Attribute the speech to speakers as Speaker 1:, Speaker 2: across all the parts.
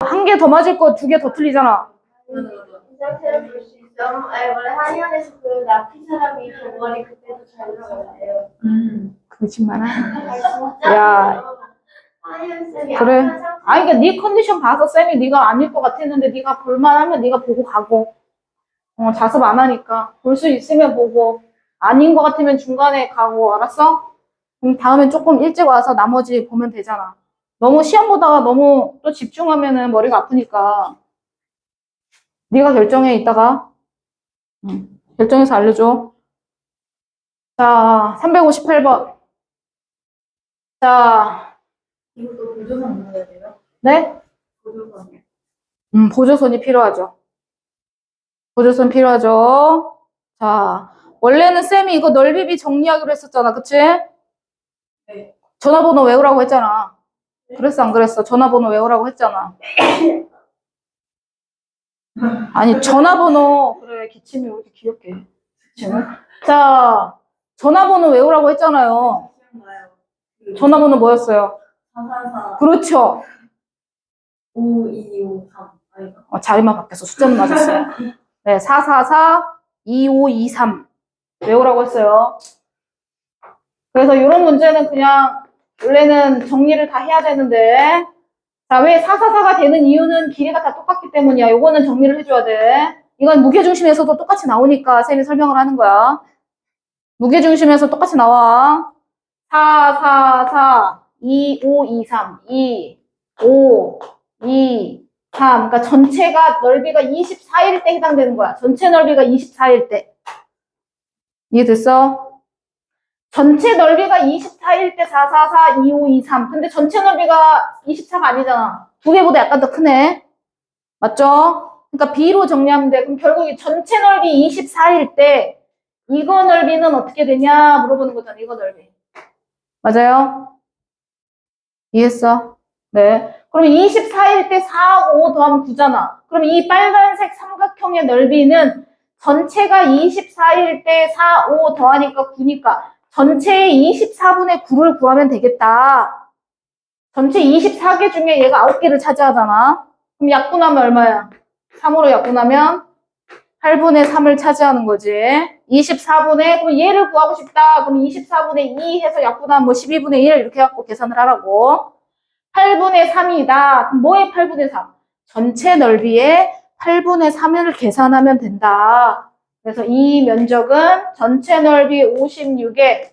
Speaker 1: 한 개 더 맞을 거 두 개 더 틀리잖아.
Speaker 2: 이 상태로 볼 수 있어. 아니 원래 한의원에서 그 나피 사람이 병원에 그때도 잘 나왔대요.
Speaker 1: 그렇지만
Speaker 2: 진짜?
Speaker 1: 야,
Speaker 2: 한의원 쌤이
Speaker 1: 그래.
Speaker 2: 아픈 상태.
Speaker 1: 아니 그러니까 네 컨디션 봐서 쌤이 네가 아닐 것 같았는데 네가 볼만하면 네가 보고 가고 자습 안 하니까 볼 수 있으면 보고 아닌 것 같으면 중간에 가고 알았어? 그럼 다음에 조금 일찍 와서 나머지 보면 되잖아. 너무 시험 보다가 너무 또 집중하면은 머리가 아프니까 네가 결정해 이따가 결정해서 알려줘. 자, 358번. 자,
Speaker 2: 이것도 보조선 넣어야 돼요?
Speaker 1: 네?
Speaker 2: 보조선.
Speaker 1: 보조선이 필요하죠. 보조선 필요하죠. 자, 원래는 쌤이 이거 넓이비 정리하기로 했었잖아. 그치?
Speaker 2: 네.
Speaker 1: 전화번호 외우라고 했잖아. 그랬어, 안 그랬어? 전화번호 외우라고 했잖아. 아니, 전화번호. 그래, 기침이 왜 이렇게 귀엽게 해. 기침을. 자, 전화번호 외우라고 했잖아요. 전화번호 뭐였어요?
Speaker 2: 444
Speaker 1: 그렇죠.
Speaker 2: 5253 아이가.
Speaker 1: 자리만 바뀌어서 숫자는 맞았어요. 네, 444-2523 외우라고 했어요. 그래서 이런 문제는 그냥 원래는 정리를 다 해야 되는데 자, 왜 444가 되는 이유는 길이가 다 똑같기 때문이야. 요거는 정리를 해줘야 돼. 이건 무게중심에서도 똑같이 나오니까 쌤이 설명을 하는 거야. 무게중심에서 똑같이 나와. 444-2523 2, 5, 2, 3. 그러니까 전체가 넓이가 24일 때 해당되는 거야. 전체 넓이가 24일 때. 이해됐어? 전체 넓이가 24일 때 444-2523. 근데 전체 넓이가 24가 아니잖아. 두 개보다 약간 더 크네. 맞죠? 그러니까 B로 정리하면 돼. 그럼 결국 이 전체 넓이 24일 때 이거 넓이는 어떻게 되냐 물어보는 거잖아. 이거 넓이. 맞아요? 이해했어? 네. 그럼 24일 때 4하고 5 더하면 9잖아. 그럼 이 빨간색 삼각형의 넓이는 전체가 24일 때 4, 5 더하니까 9니까 전체의 24분의 9를 구하면 되겠다. 전체 24개 중에 얘가 9개를 차지하잖아. 그럼 약분하면 얼마야? 3으로 약분하면 8분의 3을 차지하는 거지. 24분의, 그럼 얘를 구하고 싶다. 그럼 24분의 2 해서 약분하면 뭐 12분의 1 이렇게 해갖고 계산을 하라고. 8분의 3이다. 그럼 뭐의 8분의 3? 전체 넓이의 8분의 3을 계산하면 된다. 그래서 이 면적은 전체 넓이 56에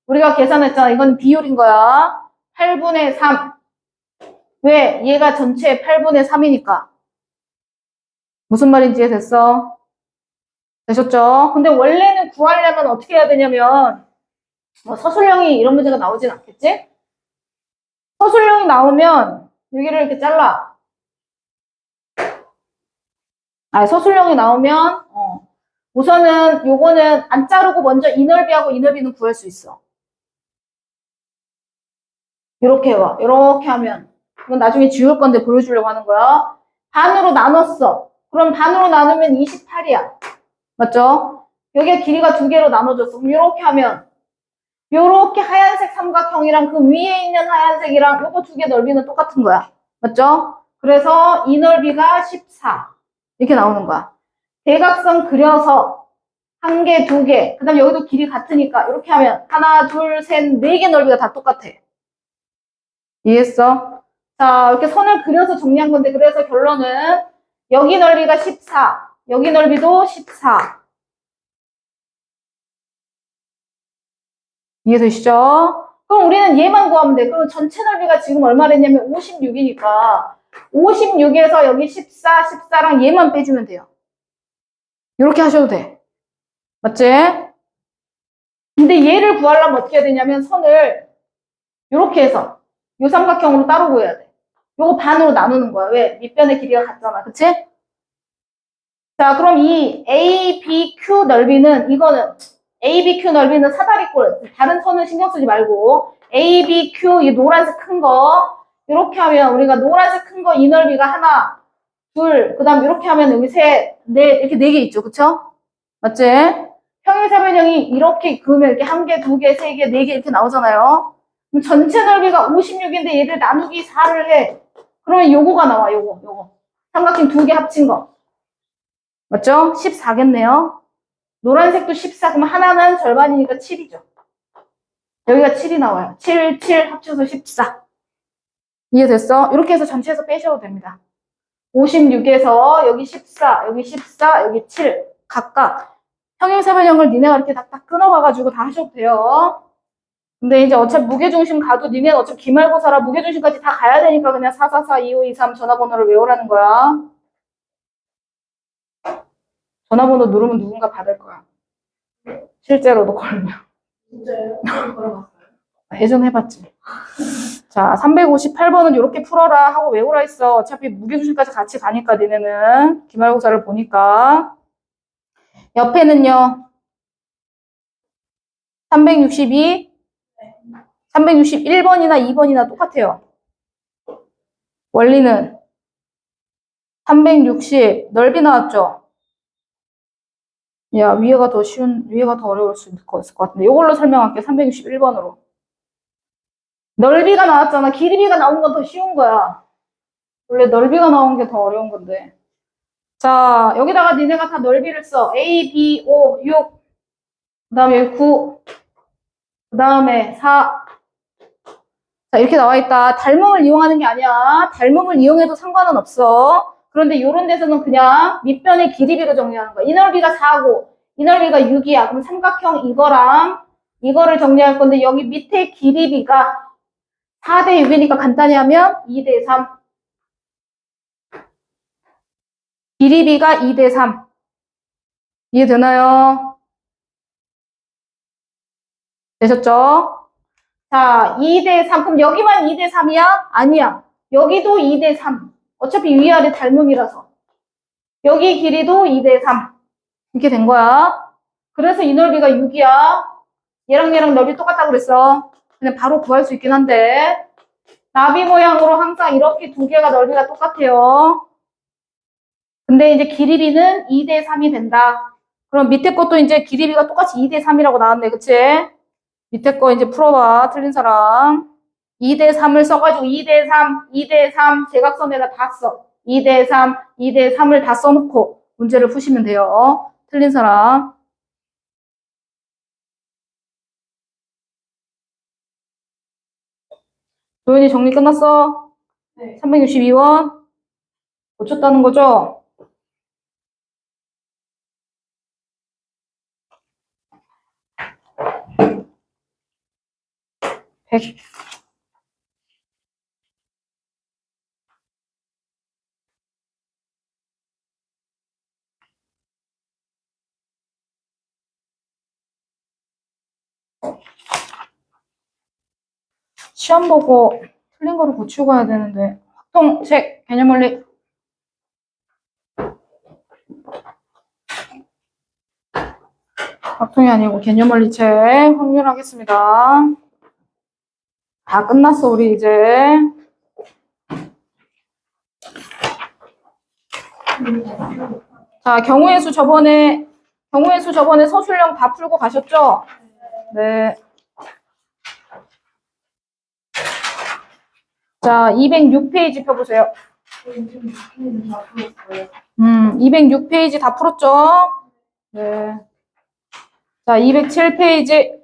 Speaker 1: 우리가 계산했잖아. 이건 비율인 거야. 8분의 3. 왜? 얘가 전체 8분의 3이니까. 무슨 말인지 됐어? 되셨죠? 근데 원래는 구하려면 어떻게 해야 되냐면 뭐 서술형이 이런 문제가 나오진 않겠지? 서술형이 나오면 여기를 이렇게 잘라. 서술형이 나오면 우선은 요거는 안 자르고 먼저 이 넓이하고 이 넓이는 구할 수 있어. 이렇게 와. 이렇게 하면 이건 나중에 지울 건데 보여주려고 하는 거야. 반으로 나눴어. 그럼 반으로 나누면 28이야. 맞죠? 여기가 길이가 두 개로 나눠졌어. 그럼 이렇게 하면 요렇게 하얀색 삼각형이랑 그 위에 있는 하얀색이랑 요거 두 개 넓이는 똑같은 거야. 맞죠? 그래서 이 넓이가 14. 이렇게 나오는 거야. 대각선 그려서 한 개, 두 개. 그 다음에 여기도 길이 같으니까 이렇게 하면 하나, 둘, 셋, 네 개 넓이가 다 똑같아. 이해했어? 자, 이렇게 선을 그려서 정리한 건데 그래서 결론은 여기 넓이가 14. 여기 넓이도 14. 이해되시죠? 그럼 우리는 얘만 구하면 돼. 그럼 전체 넓이가 지금 얼마 됐냐면 56이니까 56에서 여기 14, 14랑 얘만 빼주면 돼요. 이렇게 하셔도 돼. 맞지? 근데 얘를 구하려면 어떻게 해야 되냐면 선을 이렇게 해서 요 삼각형으로 따로 구해야 돼. 요거 반으로 나누는 거야. 왜? 밑변의 길이가 같잖아. 그치? 자, 그럼 이 ABQ 넓이는 이거는 ABQ 넓이는 사다리꼴. 다른 선은 신경 쓰지 말고 ABQ 이 노란색 큰 거 이렇게 하면 우리가 노란색 큰 거 이 넓이가 하나, 둘, 그 다음 이렇게 하면 여기 셋, 넷 이렇게 네 개 있죠. 그쵸? 맞지? 평행사변형이 이렇게 그으면 이렇게 한 개, 두 개, 세 개, 네 개 이렇게 나오잖아요. 그럼 전체 넓이가 56인데 얘를 나누기 4를 해. 그러면 요거가 나와, 요거. 삼각형 두 개 합친 거. 맞죠? 14겠네요. 노란색도 14, 그럼 하나는 절반이니까 7이죠. 여기가 7이 나와요. 7, 7 합쳐서 14. 이해됐어? 이렇게 해서 전체에서 빼셔도 됩니다. 56에서 여기 14, 여기 14, 여기 7 각각 평행사변형을 니네가 이렇게 딱딱 끊어봐가지고 다 하셔도 돼요. 근데 이제 어차피 무게중심 가도 니네는 어차피 기말고사라 무게중심까지 다 가야 되니까 그냥 444, 2523 전화번호를 외우라는 거야. 전화번호 누르면 누군가 받을 거야. 실제로도 걸면.
Speaker 2: 진짜요? 걸어봤어요.
Speaker 1: 예전 해봤지. 자, 358번은 이렇게 풀어라 하고 외우라 했어. 어차피 무게중심까지 같이 가니까 니네는 기말고사를 보니까. 옆에는요. 362, 361번이나 2번이나 똑같아요. 원리는 360 넓이 나왔죠? 야, 위에가 더 어려울 수 있을 것 같은데. 이걸로 설명할게요. 361번으로. 넓이가 나왔잖아. 길이가 나온 건 더 쉬운 거야. 원래 넓이가 나온 게 더 어려운 건데. 자, 여기다가 니네가 다 넓이를 써. A, B, 5, 6. 그 다음에 여기 9. 그 다음에 4. 자, 이렇게 나와 있다. 닮음을 이용하는 게 아니야. 닮음을 이용해도 상관은 없어. 그런데 이런 데서는 그냥 밑변의 길이비로 정리하는 거야. 이 넓이가 4고, 이 넓이가 6이야. 그럼 삼각형 이거랑 이거를 정리할 건데, 여기 밑에 길이비가 4대 6이니까 간단히 하면 2대 3. 길이비가 2대 3. 이해되나요? 되셨죠? 자, 2대 3. 그럼 여기만 2대 3이야? 아니야. 여기도 2대 3. 어차피 위아래 닮음이라서. 여기 길이도 2대 3. 이렇게 된 거야. 그래서 이 넓이가 6이야. 얘랑 넓이 똑같다고 그랬어. 그냥 바로 구할 수 있긴 한데. 나비 모양으로 항상 이렇게 두 개가 넓이가 똑같아요. 근데 이제 길이비는 2대 3이 된다. 그럼 밑에 것도 이제 길이비가 똑같이 2대 3이라고 나왔네. 그치? 밑에 거 이제 풀어봐. 틀린 사람. 2대 3을 써가지고 2대 3, 2대 3 대각선에다 다 써. 2대 3, 2대 3을 다 써놓고 문제를 푸시면 돼요. 틀린 사람. 도현이 정리 끝났어?
Speaker 2: 네.
Speaker 1: 362원? 고쳤다는 거죠? 백. 시험 보고 틀린 거를 고치고 가야 되는데. 확통책, 개념원리. 확통이 아니고 개념원리책 확률하겠습니다. 다 끝났어, 우리 이제. 자, 경우의 수 저번에 서술형 다 풀고 가셨죠? 네. 자, 206페이지 펴보세요. 206페이지 다 풀었죠? 네. 자, 207페이지.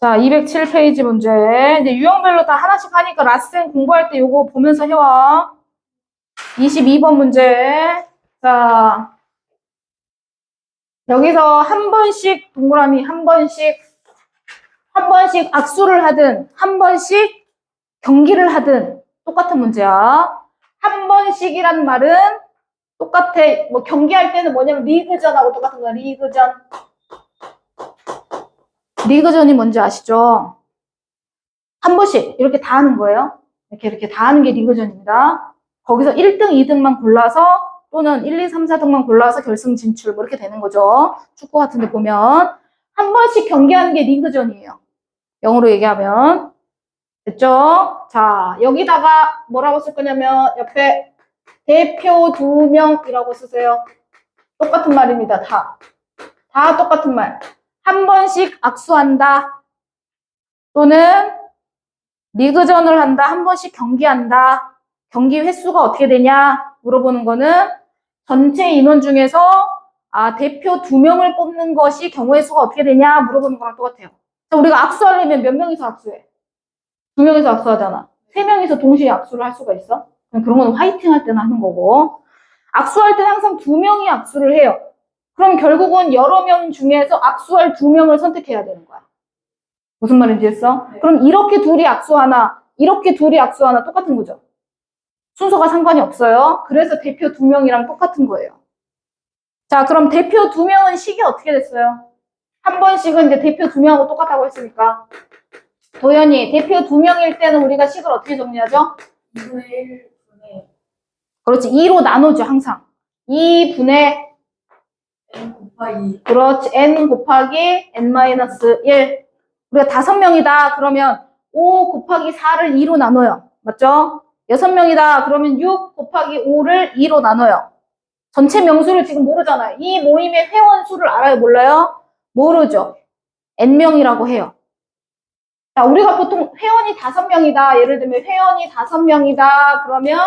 Speaker 1: 자, 207페이지 문제. 이제 유형별로 다 하나씩 하니까 라센 공부할 때 요거 보면서 해와. 22번 문제. 자, 여기서 한 번씩 동그라미 한 번씩 악수를 하든 한 번씩 경기를 하든 똑같은 문제야. 한 번씩이란 말은 똑같아. 뭐 경기할 때는 뭐냐면 리그전하고 똑같은 거야. 리그전. 리그전이 뭔지 아시죠? 한 번씩 이렇게 다 하는 거예요. 이렇게 다 하는 게 리그전입니다. 거기서 1등, 2등만 골라서 또는 1, 2, 3, 4등만 골라서 결승 진출 뭐 이렇게 되는 거죠. 축구 같은 데 보면 한 번씩 경기하는 게 리그전이에요. 영어로 얘기하면. 됐죠? 자, 여기다가 뭐라고 쓸 거냐면 옆에 대표 2명이라고 쓰세요. 똑같은 말입니다. 다. 다 똑같은 말. 한 번씩 악수한다. 또는 리그전을 한다. 한 번씩 경기한다. 경기 횟수가 어떻게 되냐 물어보는 거는 전체 인원 중에서 대표 2명을 뽑는 것이 경우의 수가 어떻게 되냐 물어보는 거랑 똑같아요. 자, 우리가 악수하려면 몇 명이서 악수해? 2명이서 악수하잖아. 3명이서 동시에 악수를 할 수가 있어? 그런 건 화이팅 할 때는 하는 거고. 악수할 때는 항상 2명이 악수를 해요. 그럼 결국은 여러 명 중에서 악수할 2명을 선택해야 되는 거야. 무슨 말인지 했어? 그럼 이렇게 둘이 악수하나, 이렇게 둘이 악수하나 똑같은 거죠. 순서가 상관이 없어요. 그래서 대표 2명이랑 똑같은 거예요. 자, 그럼 대표 2명은 식이 어떻게 됐어요? 한 번씩은 이제 대표 2명하고 똑같다고 했으니까. 도현이, 대표 2명일 때는 우리가 식을 어떻게 정리하죠?
Speaker 2: 2분의 1분의
Speaker 1: 그렇지. 2로 나누죠, 항상. 2분의
Speaker 2: n 곱하기
Speaker 1: 그렇지. n 곱하기 n-1. 우리가 5명이다. 그러면 5 곱하기 4를 2로 나눠요. 맞죠? 6명이다. 그러면 6 곱하기 5를 2로 나눠요. 전체 명수를 지금 모르잖아요. 이 모임의 회원 수를 알아요? 몰라요? 모르죠. n명이라고 해요. 자, 우리가 보통 회원이 5명이다. 예를 들면 회원이 5명이다. 그러면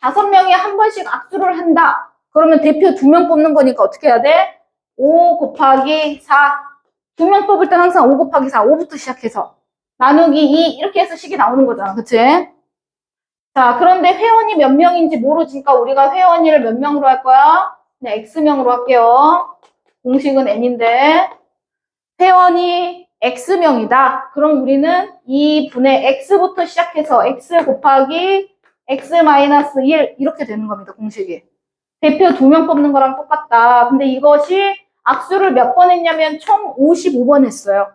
Speaker 1: 5명이 한 번씩 악수를 한다. 그러면 대표 2명 뽑는 거니까 어떻게 해야 돼? 5 곱하기 4. 2명 뽑을 땐 항상 5 곱하기 4. 5부터 시작해서. 나누기 2. 이렇게 해서 식이 나오는 거잖아. 그치? 자, 그런데 회원이 몇 명인지 모르니까 우리가 회원이를 몇 명으로 할 거야? 그냥 X명으로 할게요. 공식은 N인데. 회원이 X명이다. 그럼 우리는 2분의 X부터 시작해서 X 곱하기 X-1 이렇게 되는 겁니다. 공식이. 대표 2명 뽑는 거랑 똑같다. 근데 이것이 악수를 몇 번 했냐면 총 55번 했어요.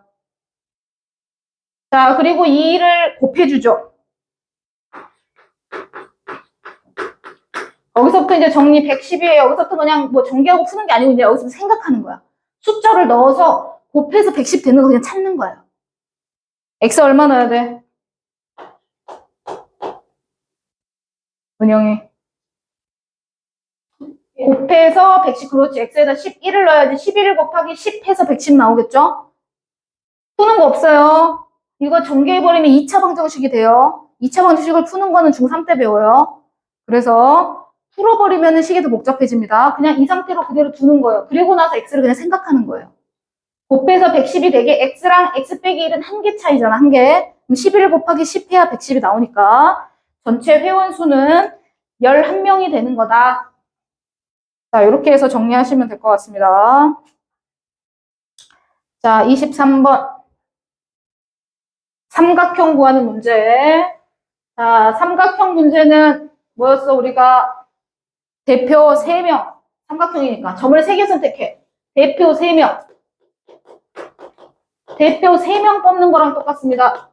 Speaker 1: 자, 그리고 이 일을 곱해주죠. 여기서부터 이제 정리 110이에요. 여기서부터 그냥 뭐 전개하고 푸는 게 아니고 이제 여기서 생각하는 거야. 숫자를 넣어서 곱해서 110 되는 거 그냥 찾는 거예요. X 얼마 넣어야 돼? 은영이. 곱해서 110, 그렇지. X에다 11을 넣어야지. 11 곱하기 10 해서 110 나오겠죠? 푸는 거 없어요. 이거 전개해버리면 2차 방정식이 돼요. 2차 방정식을 푸는 거는 중3 때 배워요. 그래서 풀어버리면 식이 더 복잡해집니다. 그냥 이 상태로 그대로 두는 거예요. 그리고 나서 X를 그냥 생각하는 거예요. 곱해서 110이 되게 X랑 X 빼기 1은 한 개 차이잖아. 한 개. 그럼 11 곱하기 10 해야 110이 나오니까 전체 회원 수는 11명이 되는 거다. 자, 이렇게 해서 정리하시면 될 것 같습니다. 자, 23번. 삼각형 구하는 문제. 자, 삼각형 문제는 뭐였어? 우리가 대표 3명. 삼각형이니까 점을 3개 선택해. 대표 3명. 대표 3명 뽑는 거랑 똑같습니다.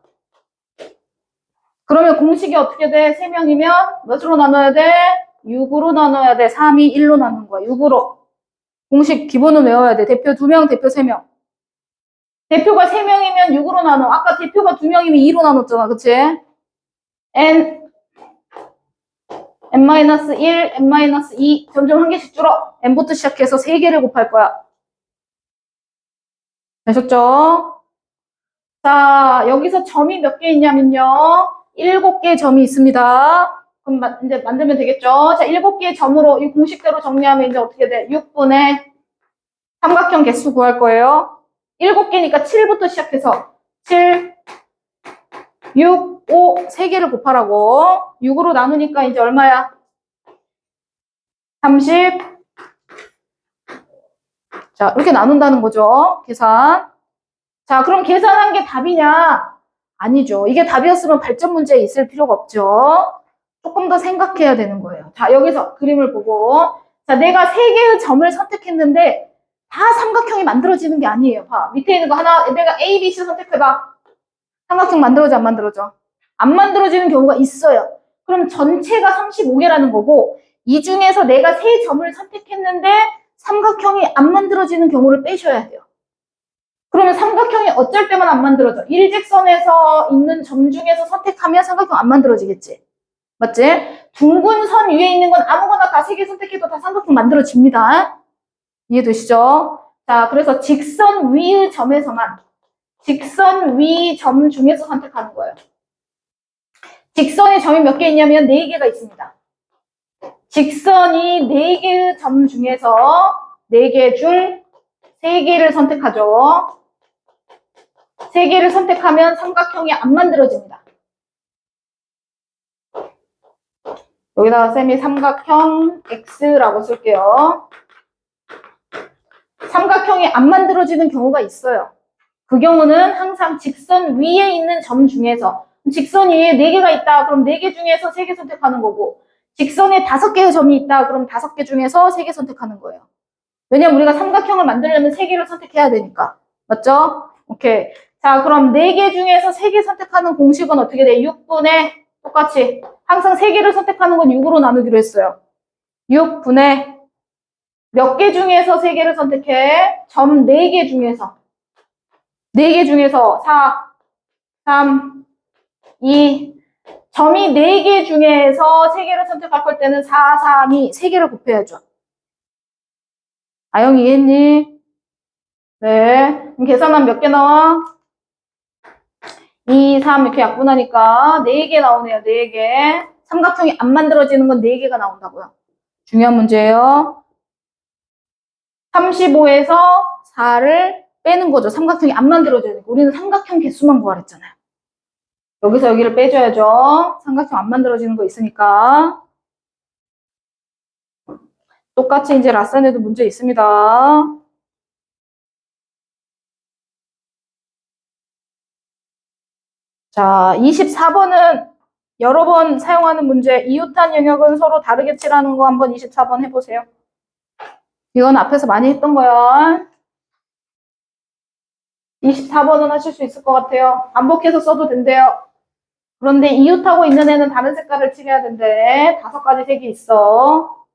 Speaker 1: 그러면 공식이 어떻게 돼? 3명이면 몇으로 나눠야 돼? 6으로 나눠야 돼. 3, 2, 1로 나누는 거야. 6으로. 공식 기본은 외워야 돼. 대표 2명, 대표 3명. 대표가 3명이면 6으로 나눠. 아까 대표가 2명이면 2로 나눴잖아. 그치? n-1, n-2 점점 한 개씩 줄어. n부터 시작해서 3개를 곱할 거야. 되셨죠? 자, 여기서 점이 몇 개 있냐면요. 7개의 점이 있습니다. 그럼 이제 만들면 되겠죠? 자, 7개의 점으로 이 공식대로 정리하면 이제 어떻게 돼? 6분의 삼각형 개수 구할 거예요. 7개니까 7부터 시작해서 7, 6, 5, 3개를 곱하라고. 6으로 나누니까 이제 얼마야? 30. 자, 이렇게 나눈다는 거죠. 계산. 자, 그럼 계산한 게 답이냐? 아니죠. 이게 답이었으면 발전 문제에 있을 필요가 없죠. 조금 더 생각해야 되는 거예요. 자, 여기서 그림을 보고. 자, 내가 3개의 점을 선택했는데 다 삼각형이 만들어지는 게 아니에요. 봐. 밑에 있는 거 하나, 내가 A, B, C 선택해봐. 삼각형 만들어져, 안 만들어져? 안 만들어지는 경우가 있어요. 그럼 전체가 35개라는 거고, 이 중에서 내가 3점을 선택했는데 삼각형이 안 만들어지는 경우를 빼셔야 돼요. 그러면 삼각형이 어쩔 때만 안 만들어져? 일직선에서 있는 점 중에서 선택하면 삼각형 안 만들어지겠지? 맞지? 둥근 선 위에 있는 건 아무거나 다 3개 선택해도 다 삼각형 만들어집니다. 이해되시죠? 자, 그래서 직선 위의 점에서만, 직선 위 점 중에서 선택하는 거예요. 직선의 점이 몇 개 있냐면 4개가 있습니다. 직선이 4개의 점 중에서 4개 중 3개를 선택하죠. 3개를 선택하면 삼각형이 안 만들어집니다. 여기다가 쌤이 삼각형 X라고 쓸게요. 삼각형이 안 만들어지는 경우가 있어요. 그 경우는 항상 직선 위에 있는 점 중에서, 직선이 4개가 있다. 그럼 4개 중에서 3개 선택하는 거고, 직선에 5개의 점이 있다. 그럼 5개 중에서 3개 선택하는 거예요. 왜냐면 우리가 삼각형을 만들려면 3개를 선택해야 되니까. 맞죠? 오케이. 자, 그럼 4개 중에서 3개 선택하는 공식은 어떻게 돼? 6분의, 똑같이. 항상 3개를 선택하는 건 6으로 나누기로 했어요. 6분의 몇 개 중에서 3개를 선택해? 점 4개 중에서. 4개 중에서 4, 3, 2. 점이 4개 중에서 3개를 선택할 걸 때는 4, 3, 2. 3개를 곱해야죠. 아영 이해했니? 네. 그럼 계산하면 몇 개 나와? 2, 3 이렇게 약분하니까 4개 나오네요. 4개. 삼각형이 안 만들어지는 건 4개가 나온다고요. 중요한 문제예요. 35에서 4를 빼는 거죠. 삼각형이 안 만들어져야 되니까. 우리는 삼각형 개수만 구하랬잖아요. 여기서 여기를 빼줘야죠. 삼각형 안 만들어지는 거 있으니까. 똑같이 이제 라산에도 문제 있습니다. 자, 24번은 여러 번 사용하는 문제. 이웃한 영역은 서로 다르게 칠하는 거 한번 24번 해보세요. 이건 앞에서 많이 했던 거야. 24번은 하실 수 있을 것 같아요. 반복해서 써도 된대요. 그런데 이웃하고 있는 애는 다른 색깔을 칠해야 된대. 5가지 색이 있어.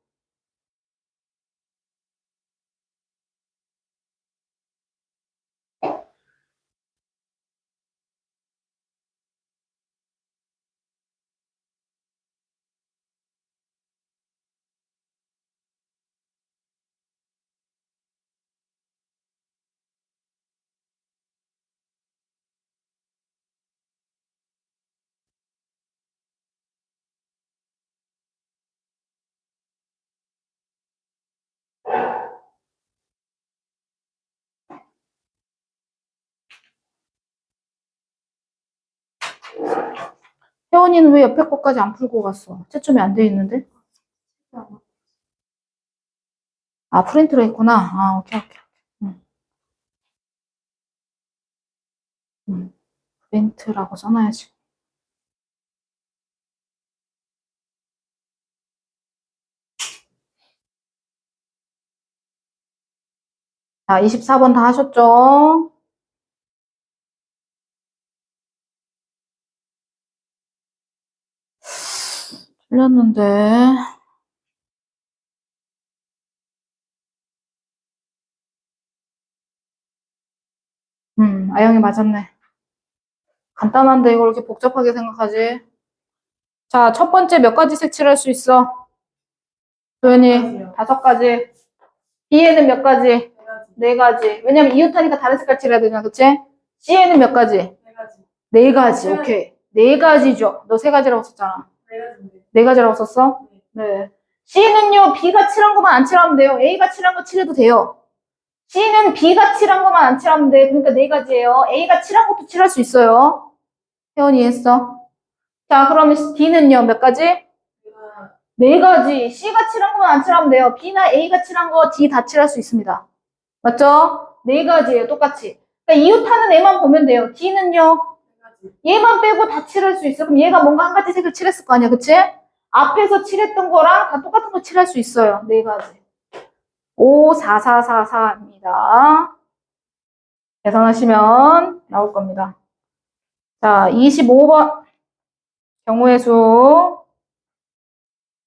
Speaker 1: 혜원이는 왜 옆에 것까지 안 풀고 갔어? 채점이 안 돼 있는데? 아, 프린트로 했구나. 아, 오케이. 프린트라고 써놔야지. 자, 24번 다 하셨죠? 틀렸는데. 아영이 맞았네. 간단한데 이걸 이렇게 복잡하게 생각하지? 자, 첫 번째 몇 가지 색칠할 수 있어? 도현이 5가지. B에는 몇 가지? 4가지. 왜냐면 이웃하니까 다른 색깔 칠해야 되잖아, 그치? C에는 몇 가지? 4가지. 오케이. 4가지죠. 너 3가지라고 썼잖아. 4가지라고 썼어? 네. C는요, B가 칠한 것만 안 칠하면 돼요. A가 칠한 거 칠해도 돼요. C는 B가 칠한 것만 안 칠하면 돼. 그러니까 4가지예요. A가 칠한 것도 칠할 수 있어요. 혜원이 했어. 자, 그러면 D는요, 몇 가지? 4가지. C가 칠한 것만 안 칠하면 돼요. B나 A가 칠한 거 D 다 칠할 수 있습니다. 맞죠? 4가지예요, 똑같이. 그러니까 이웃하는 애만 보면 돼요. D는요, 얘만 빼고 다 칠할 수 있어. 그럼 얘가 뭔가 한 가지 색을 칠했을 거 아니야, 그치? 앞에서 칠했던 거랑 다 똑같은 거 칠할 수 있어요. 4가지. 5, 4, 4, 4, 4입니다. 계산하시면 나올 겁니다. 자, 25번 경우의 수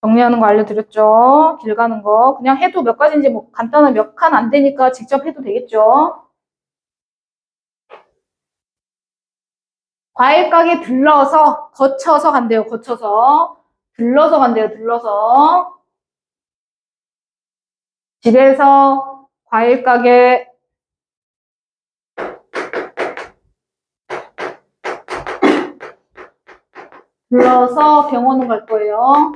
Speaker 1: 정리하는 거 알려드렸죠? 길 가는 거. 그냥 해도 몇 가지인지 뭐 간단한 몇 칸 안 되니까 직접 해도 되겠죠? 과일 가게 들러서, 거쳐서 간대요, 거쳐서. 들러서 간대요, 들러서. 집에서 과일 가게 불러서 병원으로 갈 거예요.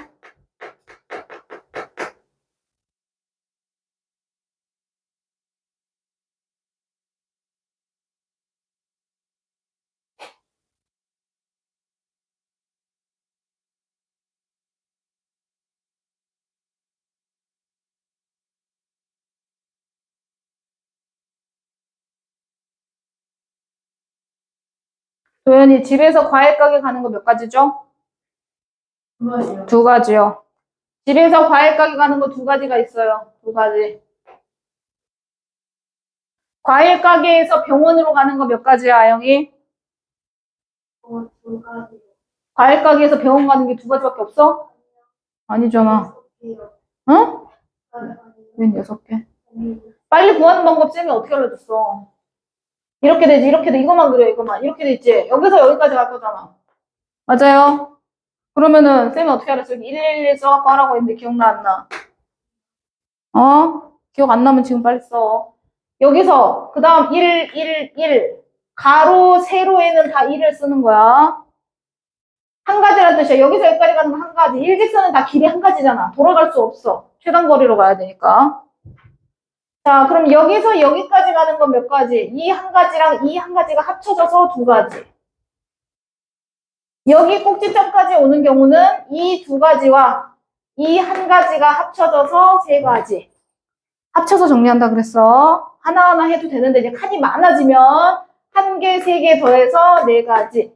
Speaker 1: 도현이 집에서 과일 가게 가는 거 몇 가지죠?
Speaker 2: 그거요.
Speaker 1: 2가지요. 집에서 과일 가게 가는 거 2가지가 있어요. 2가지. 과일 가게에서 병원으로 가는 거 몇 가지야, 아영이?
Speaker 2: 2가지.
Speaker 1: 과일 가게에서 병원 가는 게 2가지밖에 없어? 아니잖아. 응? 웬 6개? 빨리 구하는 방법 쌤이 어떻게 알려줬어? 이렇게 되지, 이렇게 돼. 이거만 그려, 이거만. 이렇게 돼 있지? 여기서 여기까지 갈 거잖아. 맞아요? 그러면은 쌤이 어떻게 알았어? 여기 111 써갖고 하라고 했는데 기억나, 안 나? 어? 기억 안 나면 지금 빨리 써. 여기서 그 다음 1, 1, 1 가로, 세로에는 다 1을 쓰는 거야. 한 가지란 뜻이야. 여기서 여기까지 가는 건 한 가지. 일직선은 다 길이 한 가지잖아. 돌아갈 수 없어. 최단 거리로 가야 되니까. 자, 그럼 여기서 여기까지 가는 건 몇 가지? 이 한 가지랑 이 한 가지가 합쳐져서 2가지. 여기 꼭지점까지 오는 경우는 이 2가지와 이 한 가지가 합쳐져서 3가지. 합쳐서 정리한다 그랬어. 하나하나 해도 되는데 이제 칸이 많아지면 1개, 3개 더해서 4가지.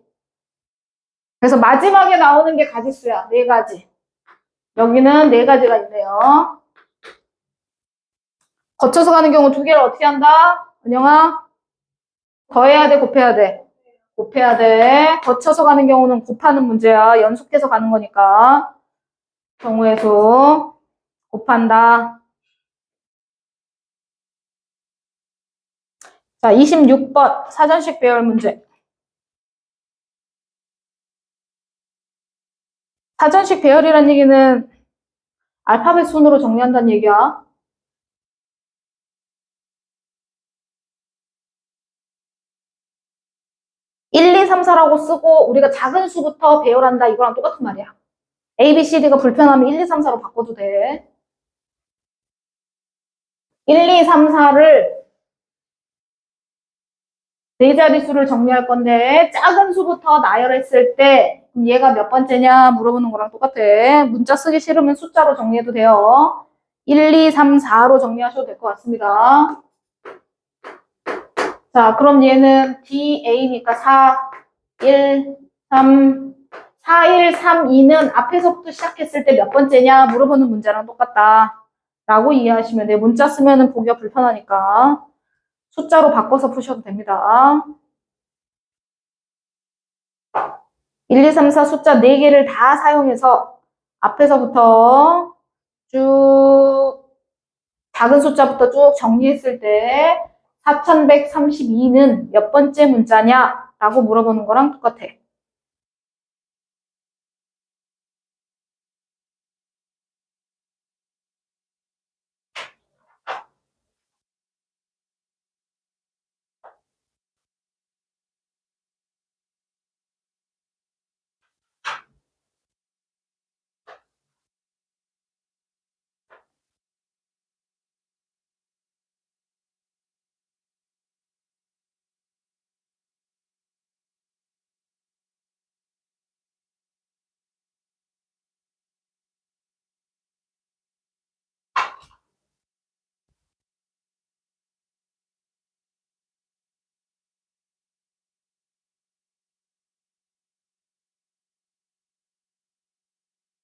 Speaker 1: 그래서 마지막에 나오는 게 가지수야. 4가지. 여기는 4가지가 있네요. 거쳐서 가는 경우 2개를 어떻게 한다? 은영아? 더해야 돼, 곱해야 돼? 곱해야 돼. 거쳐서 가는 경우는 곱하는 문제야. 연속해서 가는 거니까. 경우의 수 곱한다. 자, 26번 사전식 배열 문제. 사전식 배열이라는 얘기는 알파벳 순으로 정리한다는 얘기야. (1, 2, 3, 4)라고 쓰고 우리가 작은 수부터 배열한다 이거랑 똑같은 말이야. A, B, C, D가 불편하면 1, 2, 3, 4로 바꿔도 돼. 1, 2, 3, 4를 네 자릿수를 정리할 건데 작은 수부터 나열했을 때 얘가 몇 번째냐 물어보는 거랑 똑같아. 문자 쓰기 싫으면 숫자로 정리해도 돼요. 1, 2, 3, 4로 정리하셔도 될 것 같습니다. 자, 그럼 얘는 DA니까 4, 1, 3, 4, 1, 3, 2는 앞에서부터 시작했을 때 몇 번째냐 물어보는 문제랑 똑같다. 라고 이해하시면 돼요. 문자 쓰면은 보기가 불편하니까. 숫자로 바꿔서 푸셔도 됩니다. 1, 2, 3, 4 숫자 4개를 다 사용해서 앞에서부터 쭉 작은 숫자부터 쭉 정리했을 때 4132는 몇 번째 문자냐? 라고 물어보는 거랑 똑같아.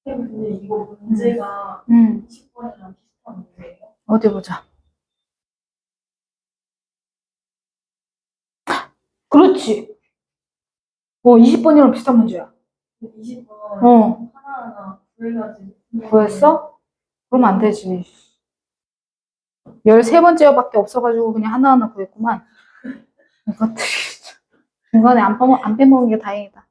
Speaker 2: 근데 이거 문제가 20번이랑 비슷한 문제예요.
Speaker 1: 어디 보자. 그렇지. 20번이랑 비슷한 문제야.
Speaker 2: 20번
Speaker 1: 어.
Speaker 2: 하나하나 구해가지고
Speaker 1: 구했어? 그러면 안 되지. 13번째밖에 없어가지고 그냥 하나하나 구했구만. 이것들이. 중간에 안 빼먹은 게 다행이다.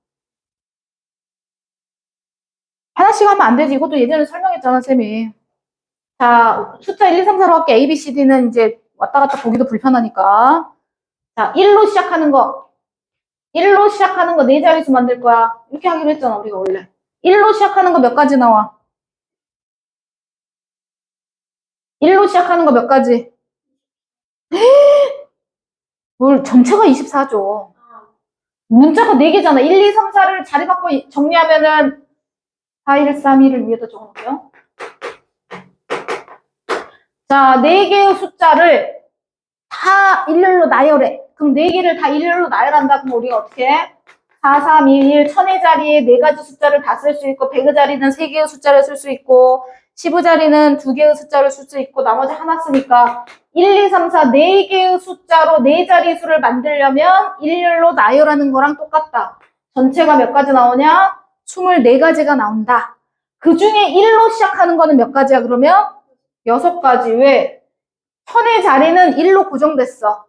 Speaker 1: 하나씩 하면 안 되지. 이것도 예전에 설명했잖아, 쌤이. 자, 숫자 1, 2, 3, 4로 할게. A, B, C, D는 이제 왔다 갔다 보기도 불편하니까. 자, 1로 시작하는 거. 1로 시작하는 거 4자릿수 만들 거야. 이렇게 하기로 했잖아, 우리가 원래. 1로 시작하는 거 몇 가지 나와? 1로 시작하는 거 몇 가지? 뭘, 전체가 24죠. 문자가 4개잖아. 1, 2, 3, 4를 자리 바꿔 정리하면은 4, 1, 3, 2를 위에다 적어놓을게요. 자, 4개의 숫자를 다 일렬로 나열해. 그럼 4개를 다 일렬로 나열한다. 그럼 우리가 어떻게 해? 4, 3, 2, 1, 1000의 자리에 4가지 숫자를 다 쓸 수 있고, 100의 자리는 3개의 숫자를 쓸 수 있고, 10의 자리는 2개의 숫자를 쓸 수 있고, 나머지 하나 쓰니까 1, 2, 3, 4, 4개의 숫자로 4자리 수를 만들려면 일렬로 나열하는 거랑 똑같다. 전체가 몇 가지 나오냐? 24가지가 나온다. 그 중에 1로 시작하는 거는 몇 가지야, 그러면? 6가지. 왜? 1000의 자리는 1로 고정됐어.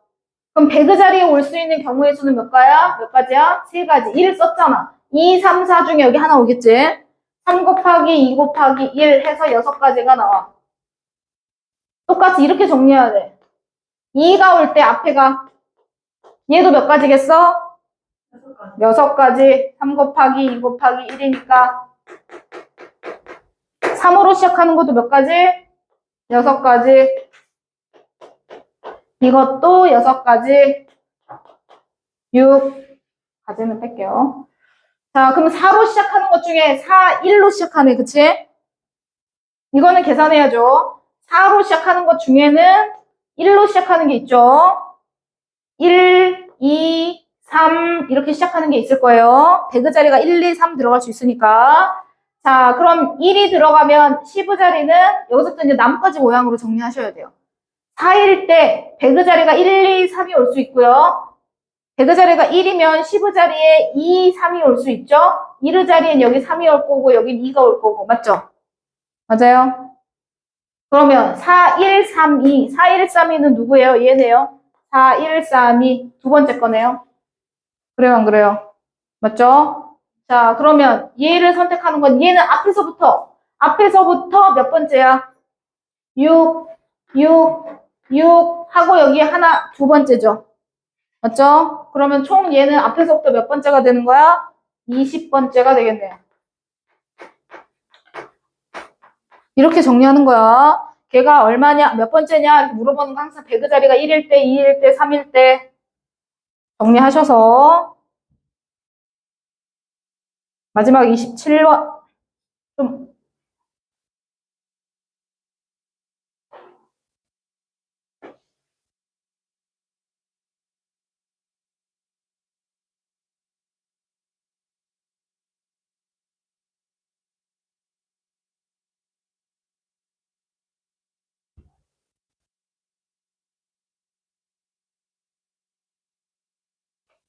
Speaker 1: 그럼 100의 자리에 올 수 있는 경우의 수는 몇 가야? 몇 가지야? 3가지. 1 썼잖아. 2, 3, 4 중에 여기 하나 오겠지? 3 곱하기 2 곱하기 1 해서 6가지가 나와. 똑같이 이렇게 정리해야 돼. 2가 올 때 앞에가 얘도 몇 가지겠어? 6가지. 3 곱하기 2 곱하기 1이니까 3으로 시작하는 것도 몇 가지? 6가지. 이것도 6가지. 6가지는 뺄게요. 자, 그럼 4로 시작하는 것 중에 4, 1로 시작하네, 그치? 이거는 계산해야죠. 4로 시작하는 것 중에는 1로 시작하는 게 있죠. 1, 2, 3 이렇게 시작하는 게 있을 거예요. 100의 자리가 1, 2, 3 들어갈 수 있으니까. 자, 그럼 1이 들어가면 10의 자리는 여기서부터 이제 나뭇가지 모양으로 정리하셔야 돼요. 4일 때 100의 자리가 1, 2, 3이 올 수 있고요. 100의 자리가 1이면 10의 자리에 2, 3이 올 수 있죠. 1의 자리엔 여기 3이 올 거고 여기 2가 올 거고. 맞죠? 맞아요? 그러면 4, 1, 3, 2. 4, 1, 3, 2는 누구예요? 얘네요. 4, 1, 3, 2. 두 번째 거네요. 그래요, 안 그래요? 맞죠? 자, 그러면 얘를 선택하는 건 얘는 앞에서부터 몇 번째야? 6, 6, 6 하고 여기 하나 두 번째죠. 맞죠? 그러면 총 얘는 앞에서부터 몇 번째가 되는 거야? 20번째가 되겠네요. 이렇게 정리하는 거야. 걔가 얼마냐, 몇 번째냐 이렇게 물어보는 거 항상 100의 자리가 1일 때, 2일 때, 3일 때 정리하셔서 마지막 27번 좀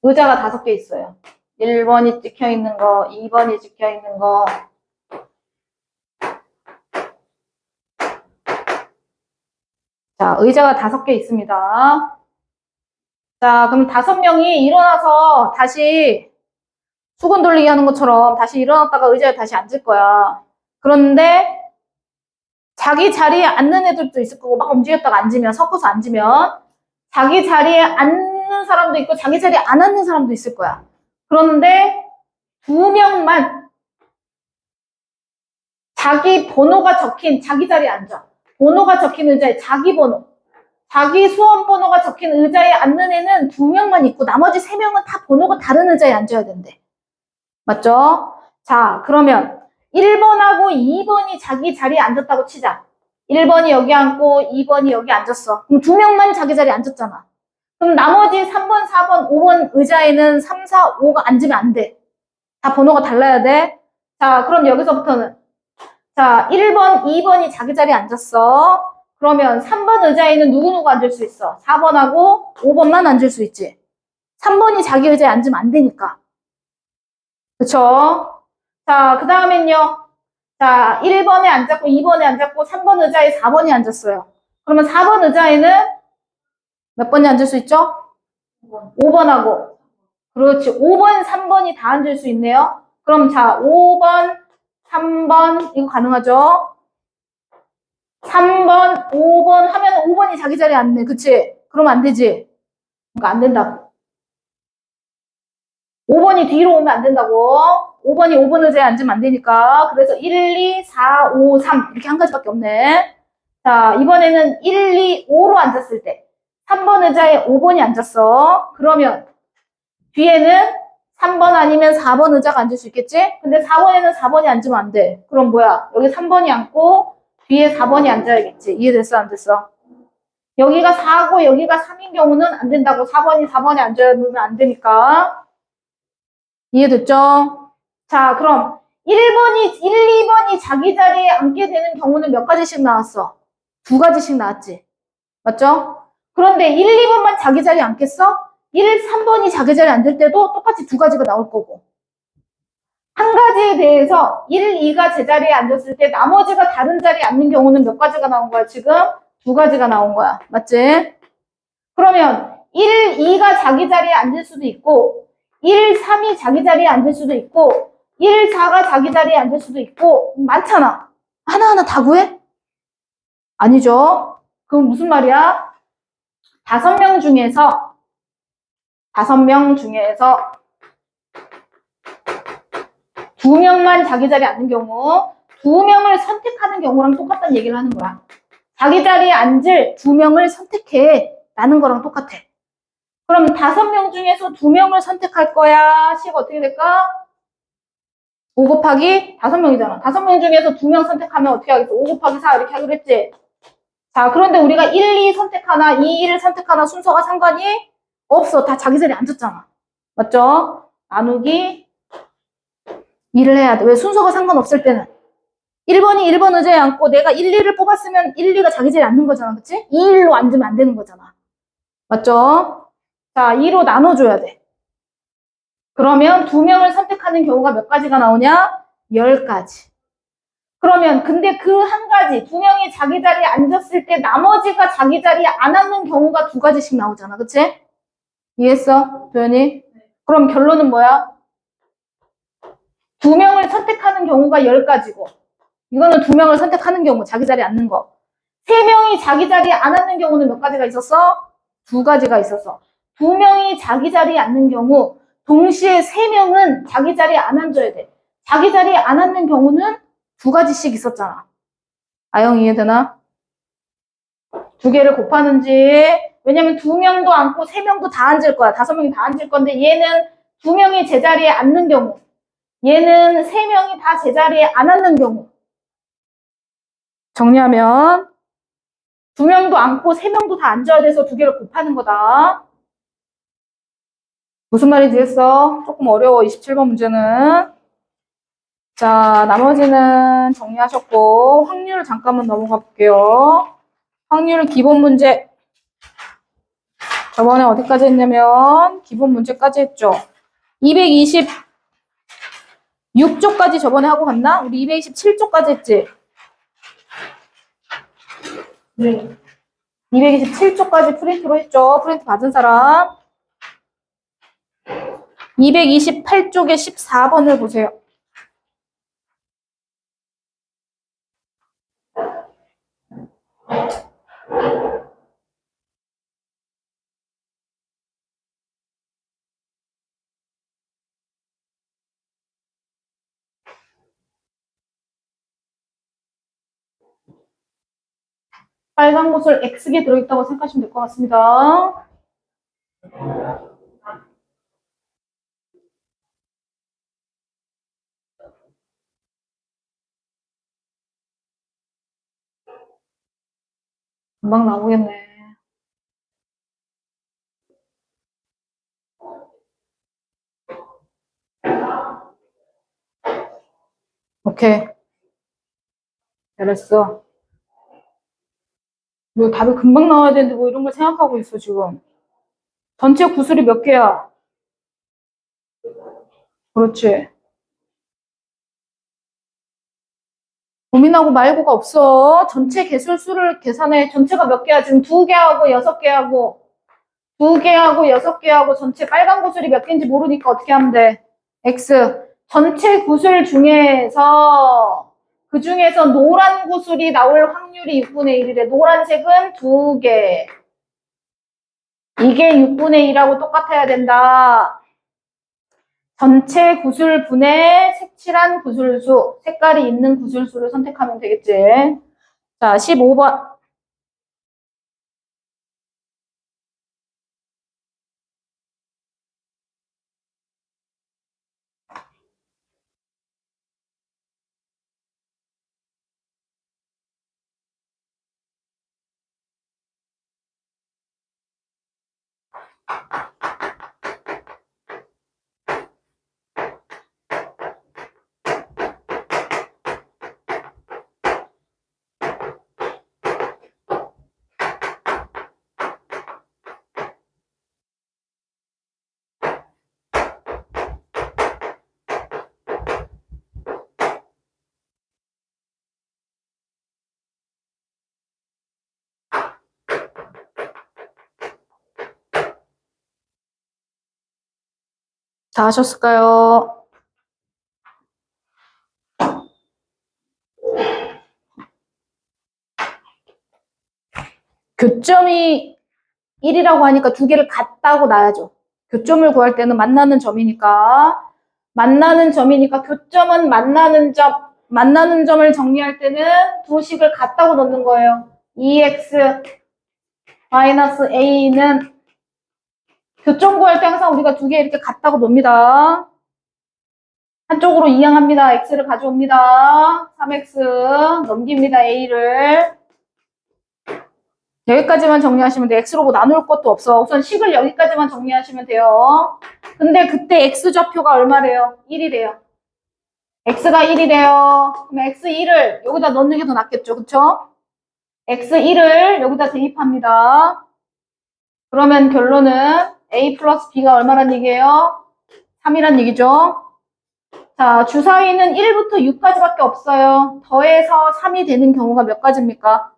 Speaker 1: 의자가 5개 있어요. 1번이 찍혀 있는 거, 2번이 찍혀 있는 거. 자, 의자가 5개 있습니다. 자, 그럼 5명이 일어나서 다시 수건 돌리기 하는 것처럼 다시 일어났다가 의자에 다시 앉을 거야. 그런데 자기 자리에 앉는 애들도 있을 거고 막 움직였다가 앉으면 섞어서 앉으면 자기 자리에 앉는 사람도 있고 자기 자리에 안 앉는 사람도 있을 거야. 그런데 2명만 자기 번호가 적힌 자기 자리에 앉아. 번호가 적힌 의자에 자기 번호. 자기 수험 번호가 적힌 의자에 앉는 애는 2명만 있고 나머지 3명은 다 번호가 다른 의자에 앉아야 된대. 맞죠? 자, 그러면 1번하고 2번이 자기 자리에 앉았다고 치자. 1번이 여기 앉고 2번이 여기 앉았어. 그럼 2명만 자기 자리에 앉았잖아. 그럼 나머지 3번, 4번, 5번 의자에는 3, 4, 5가 앉으면 안 돼. 다 번호가 달라야 돼. 자, 그럼 여기서부터는 자, 1번, 2번이 자기 자리에 앉았어. 그러면 3번 의자에는 누구누구 앉을 수 있어? 4번하고 5번만 앉을 수 있지. 3번이 자기 의자에 앉으면 안 되니까. 그쵸? 자, 그 다음엔요. 자, 1번에 앉았고, 2번에 앉았고, 3번 의자에 4번이 앉았어요. 그러면 4번 의자에는 몇 번이 앉을 수 있죠? 5번하고. 그렇지. 5번, 3번이 다 앉을 수 있네요. 그럼 자, 5번, 3번, 이거 가능하죠? 3번, 5번 하면 5번이 자기 자리에 앉네. 그치? 그러면 안 되지? 그러니까 안 된다고. 5번이 뒤로 오면 안 된다고. 5번이 5번 의자에 앉으면 안 되니까. 그래서 1, 2, 4, 5, 3 이렇게 한 가지밖에 없네. 자, 이번에는 1, 2, 5로 앉았을 때 3번 의자에 5번이 앉았어. 그러면 뒤에는 3번 아니면 4번 의자가 앉을 수 있겠지? 근데 4번에는 4번이 앉으면 안 돼. 그럼 뭐야? 여기 3번이 앉고 뒤에 4번이 앉아야겠지. 이해됐어? 안 됐어? 여기가 4고 여기가 3인 경우는 안 된다고. 4번이 앉으면 안 되니까. 이해됐죠? 자, 그럼 1번이, 1, 2번이 자기 자리에 앉게 되는 경우는 몇 가지씩 나왔어? 두 가지씩 나왔지. 맞죠? 그런데 1, 2번만 자기 자리에 앉겠어? 1, 3번이 자기 자리에 앉을 때도 똑같이 두 가지가 나올 거고. 한 가지에 대해서 1, 2가 제자리에 앉았을 때 나머지가 다른 자리에 앉는 경우는 몇 가지가 나온 거야, 지금? 두 가지가 나온 거야. 맞지? 그러면 1, 2가 자기 자리에 앉을 수도 있고 1, 3이 자기 자리에 앉을 수도 있고 1, 4가 자기 자리에 앉을 수도 있고 많잖아. 하나하나 다 구해? 아니죠. 그럼 무슨 말이야? 5명 중에서 2명만 자기 자리에 앉는 경우 2명을 선택하는 경우랑 똑같다는 얘기를 하는 거야. 자기 자리에 앉을 2명을 선택해 라는 거랑 똑같아. 그럼 5명 중에서 2명을 선택할 거야. 식 어떻게 될까? 5 곱하기 5명이잖아. 5명 중에서 2명 선택하면 어떻게 하겠어? 5 곱하기 4 이렇게 하기로 했지? 자, 그런데 우리가 1, 2 선택하나 2, 1 선택하나 순서가 상관이 없어. 다 자기 자리에 앉았잖아. 맞죠? 나누기 2를 해야 돼. 왜? 순서가 상관없을 때는. 1번이 1번 의자에 앉고 내가 1, 2를 뽑았으면 1, 2가 자기 자리에 앉는 거잖아. 그치? 2, 1로 앉으면 안 되는 거잖아. 맞죠? 자, 2로 나눠줘야 돼. 그러면 2명을 선택하는 경우가 몇 가지가 나오냐? 10가지. 그러면 근데 그 한 가지, 2명이 자기 자리에 앉았을 때 나머지가 자기 자리에 안 앉는 경우가 2가지씩 나오잖아. 그치? 이해했어? 도현이? 그럼 결론은 뭐야? 2명을 선택하는 경우가 10가지고 이거는 2명을 선택하는 경우, 자기 자리에 앉는 거. 3명이 자기 자리에 안 앉는 경우는 몇 가지가 있었어? 2가지가 있었어. 2명이 자기 자리에 앉는 경우 동시에 3명은 자기 자리에 안 앉아야 돼. 자기 자리에 안 앉는 경우는 2가지씩 있었잖아. 아영 이해되나? 2개를 곱하는지. 왜냐면 2명도 앉고 3명도 다 앉을 거야. 5명이 다 앉을 건데 얘는 2명이 제자리에 앉는 경우, 얘는 3명이 다 제자리에 안 앉는 경우. 정리하면 2명도 앉고 3명도 다 앉아야 돼서 2개를 곱하는 거다. 무슨 말인지 했어? 조금 어려워. 27번 문제는. 자, 나머지는 정리하셨고 확률 잠깐만 넘어가 볼게요. 확률 기본 문제. 저번에 어디까지 했냐면 기본 문제까지 했죠. 226조까지 저번에 하고 갔나? 우리 227조까지 했지?
Speaker 2: 네.
Speaker 1: 227조까지 프린트로 했죠. 프린트 받은 사람. 228쪽에 14번을 보세요. 빨간 곳을 X개 들어있다고 생각하시면 될 것 같습니다. 금방 나오겠네. 오케이. 잘했어. 뭐 답이 금방 나와야 되는데 뭐 이런 걸 생각하고 있어 지금. 전체 구슬이 몇 개야? 그렇지. 고민하고 말고가 없어. 전체 개술수를 계산해. 전체가 몇 개야? 지금 2개하고 6개하고 2개하고 6개하고 전체 빨간 구슬이 몇 개인지 모르니까 어떻게 하면 돼? X. 전체 구슬 중에서 그 중에서 노란 구슬이 나올 확률이 6분의 1이래. 노란색은 2개. 이게 6분의 1하고 똑같아야 된다. 전체 구술분의 색칠한 구술수, 색깔이 있는 구술수를 선택하면 되겠지. 자, 15번. 다 하셨을까요? 교점이 1이라고 하니까 두 개를 같다고 놔야죠. 교점을 구할 때는 만나는 점이니까 교점은 만나는 점을 정리할 때는 두 식을 같다고 놓는 거예요. 2x 마이너스 a는 교점 구할 때 항상 우리가 두 개 이렇게 같다고 놉니다. 한쪽으로 이항합니다. x를 가져옵니다. 3x 넘깁니다. a를. 여기까지만 정리하시면 돼요. x로 나눌 것도 없어. 우선 식을 여기까지만 정리하시면 돼요. 근데 그때 x좌표가 얼마래요? 1이래요. x가 1이래요. 그럼 x1을 여기다 넣는 게 더 낫겠죠. 그쵸? x1을 여기다 대입합니다. 그러면 결론은 a 플러스 b가 얼마란 얘기예요? 3이란 얘기죠. 자, 주사위는 1부터 6까지밖에 없어요. 더해서 3이 되는 경우가 몇 가지입니까?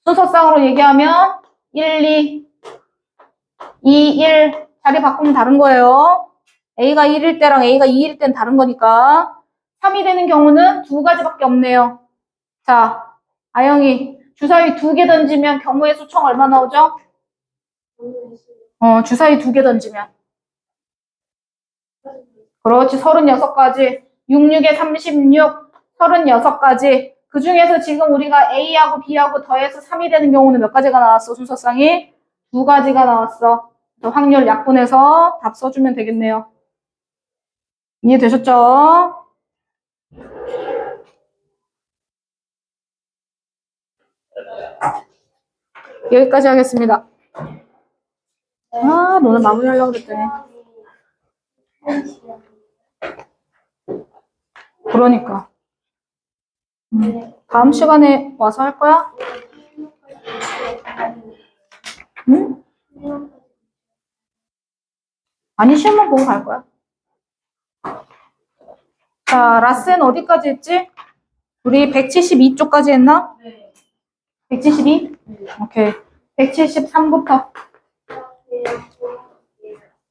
Speaker 1: 순서상으로 얘기하면 1, 2, 2, 1 자리 바꾸면 다른 거예요. A가 1일 때랑 A가 2일 땐 다른 거니까 3이 되는 경우는 두 가지밖에 없네요. 자, 아영이 주사위 2개 던지면 경우의 수총 얼마 나오죠? 주사위 2개 던지면 그렇지 36가지 6, 6에 36 36가지 그 중에서 지금 우리가 A하고 B하고 더해서 3이 되는 경우는 몇 가지가 나왔어? 순서상이? 2가지가 나왔어. 확률 약분해서 답 써주면 되겠네요. 이해되셨죠? 여기까지 하겠습니다. 아, 오늘 마무리하려고 그랬더니. 그러니까. 다음 시간에 와서 할 거야? 응? 아니, 시험만 보고 갈 거야. 자, 라센 어디까지 했지? 우리 172쪽까지 했나?
Speaker 2: 네.
Speaker 1: 172? 오케이. 173부터.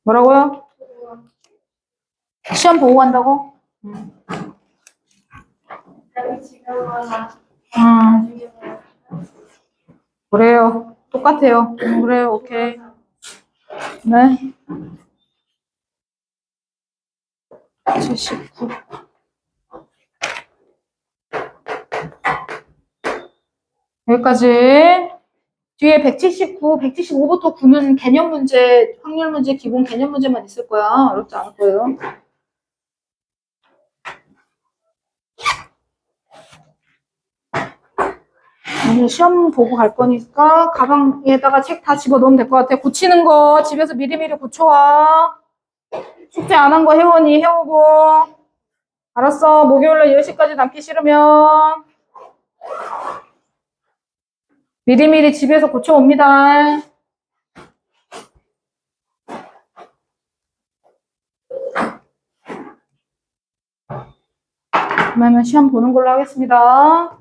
Speaker 1: 뭐라고요? 시험 보고 간다고? 그래요. 똑같아요. 그래요. 오케이. 네. 79. 여기까지. 뒤에 179, 175부터 9는 개념 문제, 확률 문제, 기본 개념 문제만 있을 거야. 어렵지 않을 거예요. 오늘 시험 보고 갈 거니까 가방에다가 책 다 집어넣으면 될 것 같아. 고치는 거 집에서 미리미리 고쳐와. 숙제 안 한 거 혜원이 해오고. 알았어. 목요일날 10시까지 남기 싫으면 미리미리 집에서 고쳐옵니다. 그러면 시험 보는 걸로 하겠습니다.